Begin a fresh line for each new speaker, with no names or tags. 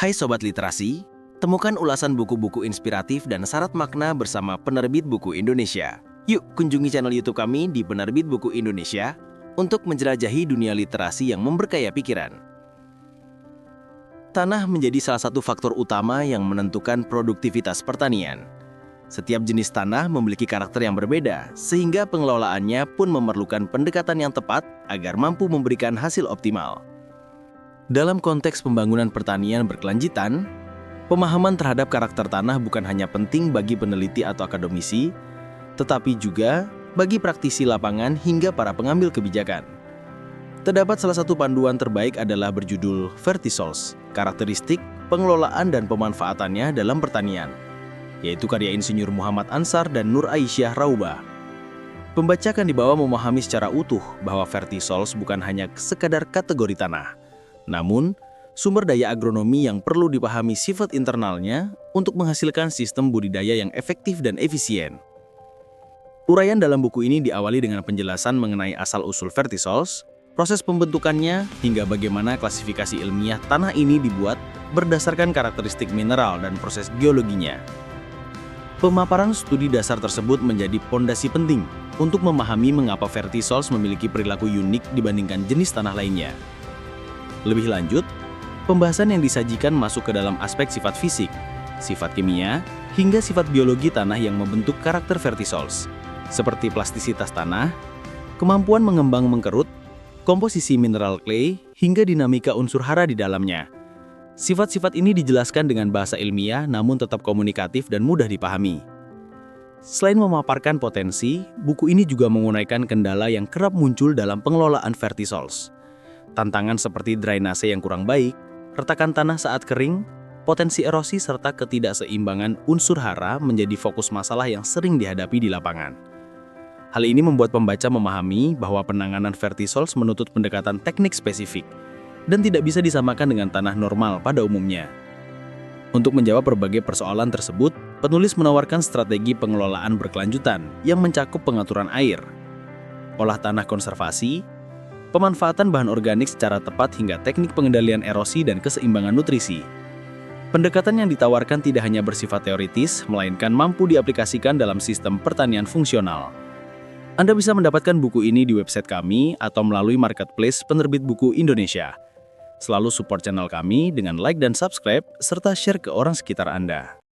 Hai Sobat Literasi, temukan ulasan buku-buku inspiratif dan syarat makna bersama Penerbit Buku Indonesia. Yuk kunjungi channel YouTube kami di Penerbit Buku Indonesia untuk menjelajahi dunia literasi yang memberkaya pikiran. Tanah menjadi salah satu faktor utama yang menentukan produktivitas pertanian. Setiap jenis tanah memiliki karakter yang berbeda, sehingga pengelolaannya pun memerlukan pendekatan yang tepat agar mampu memberikan hasil optimal. Dalam konteks pembangunan pertanian berkelanjutan, pemahaman terhadap karakter tanah bukan hanya penting bagi peneliti atau akademisi, tetapi juga bagi praktisi lapangan hingga para pengambil kebijakan. Terdapat salah satu panduan terbaik adalah berjudul Vertisols, karakteristik, pengelolaan dan pemanfaatannya dalam pertanian, yaitu karya Insinyur Muhammad Ansar dan Nur Aisyah Raubah. Pembaca akan dibawa memahami secara utuh bahwa Vertisols bukan hanya sekadar kategori tanah, namun sumber daya agronomi yang perlu dipahami sifat internalnya untuk menghasilkan sistem budidaya yang efektif dan efisien. Uraian dalam buku ini diawali dengan penjelasan mengenai asal-usul Vertisols, proses pembentukannya, hingga bagaimana klasifikasi ilmiah tanah ini dibuat berdasarkan karakteristik mineral dan proses geologinya. Pemaparan studi dasar tersebut menjadi pondasi penting untuk memahami mengapa Vertisols memiliki perilaku unik dibandingkan jenis tanah lainnya. Lebih lanjut, pembahasan yang disajikan masuk ke dalam aspek sifat fisik, sifat kimia, hingga sifat biologi tanah yang membentuk karakter Vertisols, seperti plastisitas tanah, kemampuan mengembang mengkerut, komposisi mineral clay, hingga dinamika unsur hara di dalamnya. Sifat-sifat ini dijelaskan dengan bahasa ilmiah namun tetap komunikatif dan mudah dipahami. Selain memaparkan potensi, buku ini juga menguraikan kendala yang kerap muncul dalam pengelolaan Vertisols. Tantangan seperti drainase yang kurang baik, retakan tanah saat kering, potensi erosi serta ketidakseimbangan unsur hara menjadi fokus masalah yang sering dihadapi di lapangan. Hal ini membuat pembaca memahami bahwa penanganan Vertisols menuntut pendekatan teknik spesifik dan tidak bisa disamakan dengan tanah normal pada umumnya. Untuk menjawab berbagai persoalan tersebut, penulis menawarkan strategi pengelolaan berkelanjutan yang mencakup pengaturan air, olah tanah konservasi, pemanfaatan bahan organik secara tepat hingga teknik pengendalian erosi dan keseimbangan nutrisi. Pendekatan yang ditawarkan tidak hanya bersifat teoritis, melainkan mampu diaplikasikan dalam sistem pertanian fungsional. Anda bisa mendapatkan buku ini di website kami atau melalui marketplace Penerbit Buku Indonesia. Selalu support channel kami dengan like dan subscribe, serta share ke orang sekitar Anda.